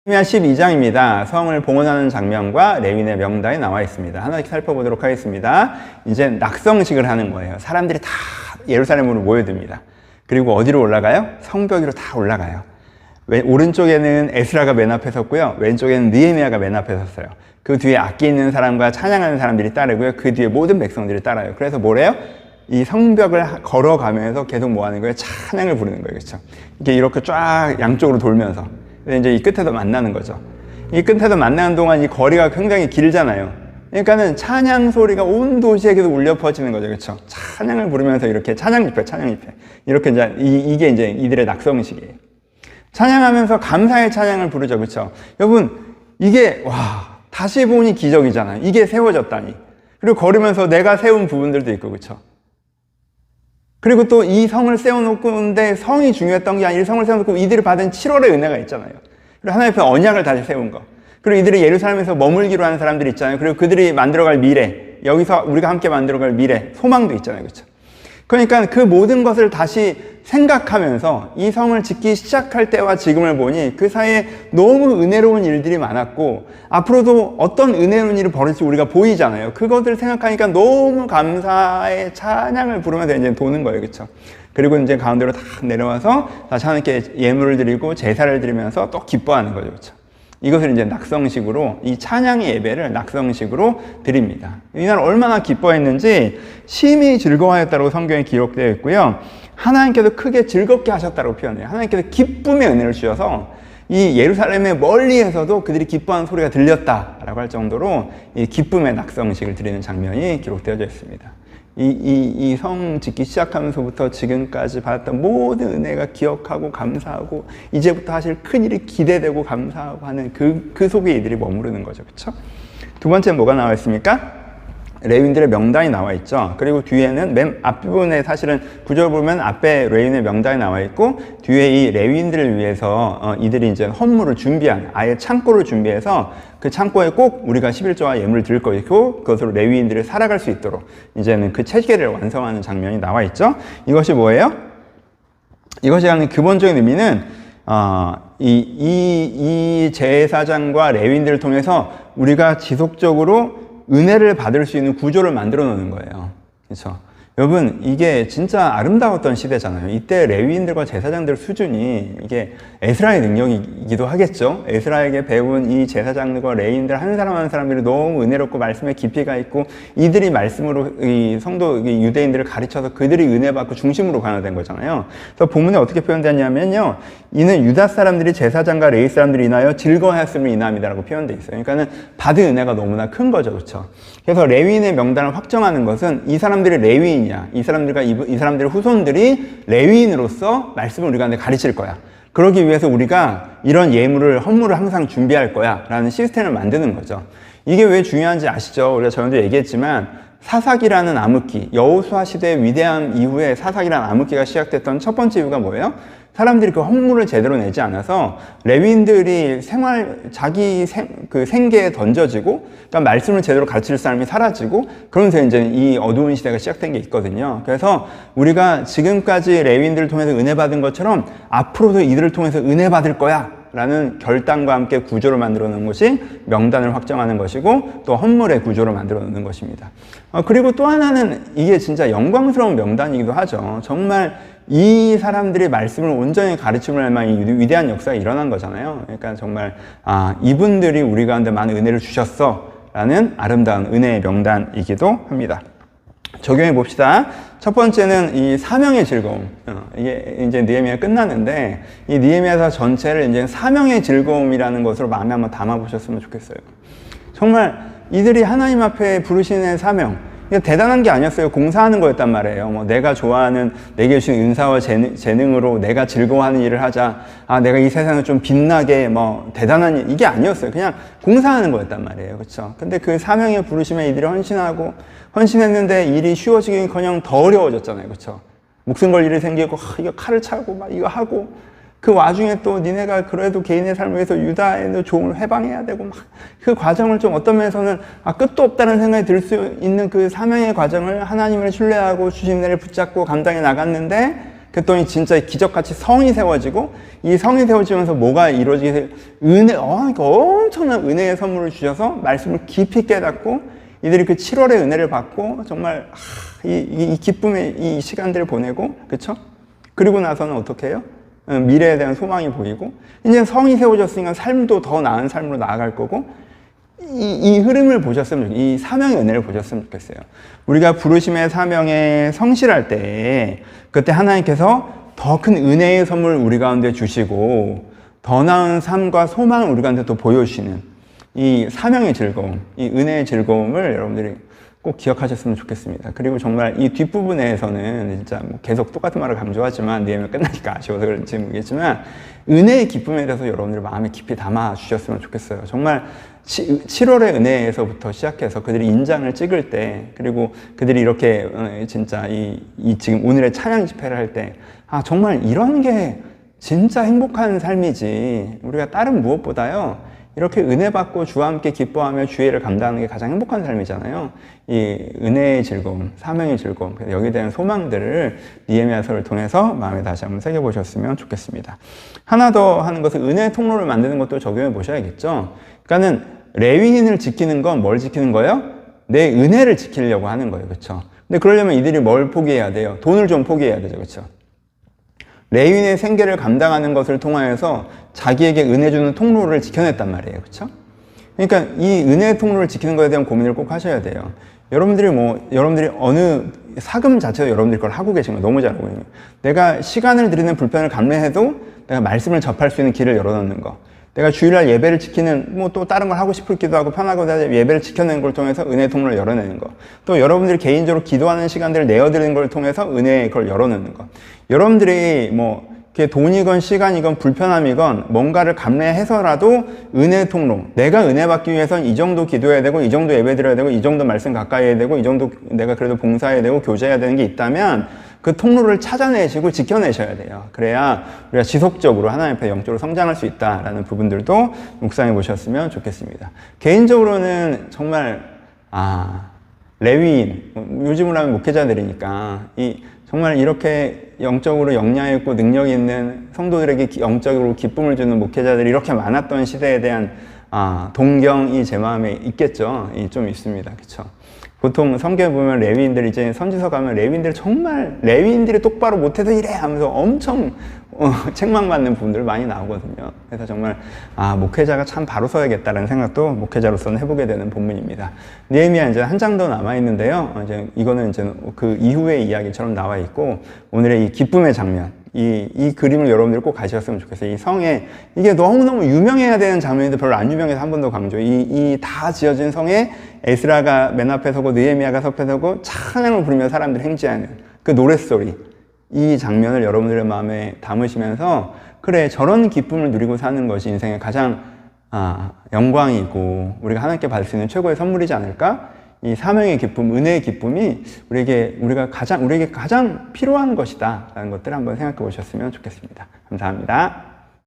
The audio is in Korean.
느헤미야 12장입니다. 성을 봉헌하는 장면과 레위인의 명단이 나와 있습니다. 하나씩 살펴보도록 하겠습니다. 이제 낙성식을 하는 거예요. 사람들이 다 예루살렘으로 모여듭니다. 그리고 어디로 올라가요? 성벽 위로 다 올라가요. 오른쪽에는 에스라가 맨 앞에 섰고요. 왼쪽에는 느헤미야가 맨 앞에 섰어요. 그 뒤에 악기 있는 사람과 찬양하는 사람들이 따르고요. 그 뒤에 모든 백성들이 따라요. 그래서 뭐래요? 이 성벽을 걸어가면서 계속 뭐 하는 거예요? 찬양을 부르는 거예요. 그렇죠? 이렇게 쫙 양쪽으로 돌면서. 이제 이 끝에서 만나는 거죠. 이 끝에서 만나는 동안 이 거리가 굉장히 길잖아요. 그러니까는 찬양 소리가 온 도시에 계속 울려 퍼지는 거죠. 그렇죠? 찬양을 부르면서 이렇게 찬양 집회. 이렇게 이게 이제 이들의 낙성식이에요. 찬양하면서 감사의 찬양을 부르죠. 그렇죠? 여러분, 이게 다시 보니 기적이잖아요. 이게 세워졌다니. 그리고 걸으면서 내가 세운 부분들도 있고, 그렇죠? 그리고 또 이 성을 세워놓고인데 성이 중요했던 게 아니라 이 성을 세워놓고 이들이 받은 7월의 은혜가 있잖아요. 그리고 하나님 앞에 언약을 다시 세운 거. 그리고 이들이 예루살렘에서 머물기로 하는 사람들이 있잖아요. 그리고 그들이 만들어갈 미래, 여기서 우리가 함께 만들어갈 미래, 소망도 있잖아요. 그렇죠? 그러니까 그 모든 것을 다시 생각하면서 이 성을 짓기 시작할 때와 지금을 보니 그 사이에 너무 은혜로운 일들이 많았고 앞으로도 어떤 은혜로운 일이 벌어질지 우리가 보이잖아요. 그것을 생각하니까 너무 감사의 찬양을 부르면서 이제 도는 거예요. 그렇죠? 그리고 이제 가운데로 다 내려와서 다시 하나님께 예물을 드리고 제사를 드리면서 또 기뻐하는 거죠. 그렇죠? 이것을 이제 낙성식으로, 이 찬양의 예배를 낙성식으로 드립니다. 이날 얼마나 기뻐했는지 심히 즐거워하였다고 성경에 기록되어 있고요. 하나님께서 크게 즐겁게 하셨다고 표현해요. 하나님께서 기쁨의 은혜를 주셔서 이 예루살렘의 멀리에서도 그들이 기뻐하는 소리가 들렸다라고 할 정도로 이 기쁨의 낙성식을 드리는 장면이 기록되어져 있습니다. 이 성 짓기 시작하면서부터 지금까지 받았던 모든 은혜가 기억하고 감사하고 이제부터 하실 큰일이 기대되고 감사하고 하는 그 속에 이들이 머무르는 거죠. 그렇죠? 두 번째 뭐가 나와 있습니까? 레위인들의 명단이 나와 있죠. 그리고 뒤에는 맨 앞부분에 사실은 구절 보면 앞에 레위인의 명단이 나와 있고 뒤에 이 레위인들을 위해서 이들이 이제 헌물을 준비한 아예 창고를 준비해서 그 창고에 꼭 우리가 11조와 예물을 드릴 것이고 그것으로 레위인들이 살아갈 수 있도록 이제는 그 체계를 완성하는 장면이 나와 있죠. 이것이 뭐예요? 이것이 하는 기본적인 의미는 이 제사장과 레위인들을 통해서 우리가 지속적으로 은혜를 받을 수 있는 구조를 만들어 놓는 거예요. 그렇죠? 여러분, 이게 진짜 아름다웠던 시대잖아요. 이때 레위인들과 제사장들 수준이 이게 에스라의 능력이기도 하겠죠. 에스라에게 배운 이 제사장들과 레위인들 한 사람 한 사람들이 너무 은혜롭고 말씀에 깊이가 있고 이들이 말씀으로 이 성도 유대인들을 가르쳐서 그들이 은혜 받고 중심으로 가는 거잖아요. 그래서 본문에 어떻게 표현되냐면요. 이는 유다 사람들이 제사장과 레위 사람들이 인하여 즐거워하였음을 인함이다라고 표현되어 있어요. 그러니까는 받은 은혜가 너무나 큰 거죠. 그렇죠? 그래서 레위인의 명단을 확정하는 것은 이 사람들이 레위인이야. 이 사람들의 후손들이 레위인으로서 말씀을 우리가 가르칠 거야. 그러기 위해서 우리가 이런 헌물을 항상 준비할 거야. 라는 시스템을 만드는 거죠. 이게 왜 중요한지 아시죠? 우리가 전에도 얘기했지만 사사기라는 암흑기, 여호수아 시대의 위대함 이후에 사사기라는 암흑기가 시작됐던 첫 번째 이유가 뭐예요? 사람들이 그 헌물을 제대로 내지 않아서 레위인들이 자기 생계에 던져지고, 그러니까 말씀을 제대로 가르칠 사람이 사라지고, 그러면서 이제 이 어두운 시대가 시작된 게 있거든요. 그래서 우리가 지금까지 레위인들을 통해서 은혜 받은 것처럼 앞으로도 이들을 통해서 은혜 받을 거야 라는 결단과 함께 구조를 만들어 놓는 것이 명단을 확정하는 것이고 또 헌물의 구조를 만들어 놓는 것입니다. 그리고 또 하나는 이게 진짜 영광스러운 명단이기도 하죠. 정말 이 사람들이 말씀을 온전히 가르침을 할 만한 위대한 역사가 일어난 거잖아요. 그러니까 정말 이분들이 우리 가운데 많은 은혜를 주셨어 라는 아름다운 은혜의 명단이기도 합니다. 적용해 봅시다. 첫 번째는 이 사명의 즐거움. 이게 이제 느헤미야 끝나는데 이 느헤미야서 전체를 이제 사명의 즐거움이라는 것으로 마음에 한번 담아 보셨으면 좋겠어요. 정말 이들이 하나님 앞에 부르시는 사명, 대단한 게 아니었어요. 공사하는 거였단 말이에요. 내가 좋아하는, 내게 주신 은사와 재능으로 내가 즐거워하는 일을 하자. 내가 이 세상을 좀 빛나게, 대단한 일, 이게 아니었어요. 그냥 공사하는 거였단 말이에요. 그렇죠? 근데 그 사명에 부르시면 이들이 헌신했는데 일이 쉬워지기는커녕 더 어려워졌잖아요. 그렇죠? 목숨 걸 일이 생기고, 이거 칼을 차고, 이거 하고, 그 와중에 또 니네가 그래도 개인의 삶을 위해서 유다의 종을 해방해야 되고 그 과정을 좀 어떤 면에서는 끝도 없다는 생각이 들 수 있는 그 사명의 과정을 하나님을 신뢰하고 주신 은혜를 붙잡고 감당해 나갔는데 그랬더니 진짜 기적같이 성이 세워지고, 이 성이 세워지면서 뭐가 이루어지게 돼요? 그러니까 엄청난 은혜의 선물을 주셔서 말씀을 깊이 깨닫고, 이들이 그 7월의 은혜를 받고, 정말, 이 기쁨의 이 시간들을 보내고, 그쵸? 그리고 나서는 어떻게 해요? 미래에 대한 소망이 보이고, 이제 성이 세워졌으니까 삶도 더 나은 삶으로 나아갈 거고, 이 흐름을 보셨으면 좋겠어요. 이 사명의 은혜를 보셨으면 좋겠어요. 우리가 부르심의 사명에 성실할 때, 그때 하나님께서 더 큰 은혜의 선물을 우리 가운데 주시고, 더 나은 삶과 소망을 우리 가운데 또 보여주시는 이 사명의 즐거움, 이 은혜의 즐거움을 여러분들이 꼭 기억하셨으면 좋겠습니다. 그리고 정말 이 뒷부분에서는 진짜 뭐 계속 똑같은 말을 강조하지만 내용이 끝나니까 아쉬워서 그런지 모르겠지만, 은혜의 기쁨에 대해서 여러분들 마음에 깊이 담아 주셨으면 좋겠어요. 정말 7월의 은혜에서부터 시작해서 그들이 인장을 찍을 때, 그리고 그들이 이렇게 진짜 지금 오늘의 찬양 집회를 할 때, 정말 이런 게 진짜 행복한 삶이지, 우리가 다른 무엇보다요 이렇게 은혜 받고 주와 함께 기뻐하며 주의 일을 감당하는 게 가장 행복한 삶이잖아요. 이 은혜의 즐거움, 사명의 즐거움, 여기에 대한 소망들을 느헤미야서를 통해서 마음에 다시 한번 새겨보셨으면 좋겠습니다. 하나 더 하는 것은 은혜의 통로를 만드는 것도 적용해 보셔야겠죠. 그러니까는 레위인을 지키는 건 뭘 지키는 거예요? 내 은혜를 지키려고 하는 거예요. 그렇죠? 근데 그러려면 이들이 뭘 포기해야 돼요? 돈을 좀 포기해야 되죠. 그렇죠? 레위인의 생계를 감당하는 것을 통하여서 자기에게 은혜 주는 통로를 지켜냈단 말이에요. 그렇죠? 그러니까 이 은혜의 통로를 지키는 것에 대한 고민을 꼭 하셔야 돼요. 여러분들이 어느 사금 자체도 여러분들이 그걸 하고 계신 거 너무 잘 알고 있는 거예요. 내가 시간을 들이는 불편을 감내해도 내가 말씀을 접할 수 있는 길을 열어놓는 거. 내가 주일날 예배를 지키는, 뭐 또 다른 걸 하고 싶기도 하고 편하고자 예배를 지켜내는 걸 통해서 은혜의 통로를 열어내는 거. 또 여러분들이 개인적으로 기도하는 시간들을 내어드리는 걸 통해서 은혜의 걸 열어놓는 거. 여러분들이 뭐, 그게 돈이건 시간이건 불편함이건 뭔가를 감내해서라도 은혜의 통로. 내가 은혜 받기 위해서는 이 정도 기도해야 되고, 이 정도 예배 드려야 되고, 이 정도 말씀 가까이 해야 되고, 이 정도 내가 그래도 봉사해야 되고, 교제해야 되는 게 있다면 그 통로를 찾아내시고 지켜내셔야 돼요. 그래야 우리가 지속적으로 하나님 앞에 영적으로 성장할 수 있다라는 부분들도 묵상해 보셨으면 좋겠습니다. 개인적으로는 정말 레위인, 요즘으로 하면 목회자들이니까 정말 이렇게 영적으로 역량 있고 능력이 있는 성도들에게 영적으로 기쁨을 주는 목회자들이 이렇게 많았던 시대에 대한 동경이 제 마음에 있겠죠. 좀 있습니다. 그렇죠? 보통 성경에 보면 레위인들 이제 선지서 가면 레위인들이 똑바로 못해서 이래 하면서 엄청 책망받는 부분들 많이 나오거든요. 그래서 정말 목회자가 참 바로 서야겠다라는 생각도 목회자로서는 해보게 되는 본문입니다. 느헤미야 이제 한 장 더 남아 있는데요. 이거는 이제 그 이후의 이야기처럼 나와 있고, 오늘의 이 기쁨의 장면, 이 그림을 여러분들이 꼭 가셨으면 좋겠어요. 이 성에, 이게 너무너무 유명해야 되는 장면인데 별로 안 유명해서 한 번 더 강조. 이 다 지어진 성에 에스라가 맨 앞에 서고 느헤미야가 옆에 서고 찬양을 부르며 사람들이 행진하는 그 노랫소리, 이 장면을 여러분들의 마음에 담으시면서, 그래, 저런 기쁨을 누리고 사는 것이 인생의 가장 영광이고 우리가 하나님께 받을 수 있는 최고의 선물이지 않을까? 이 사명의 기쁨, 은혜의 기쁨이 우리에게 가장 필요한 것이다 라는 것들을 한번 생각해 보셨으면 좋겠습니다. 감사합니다.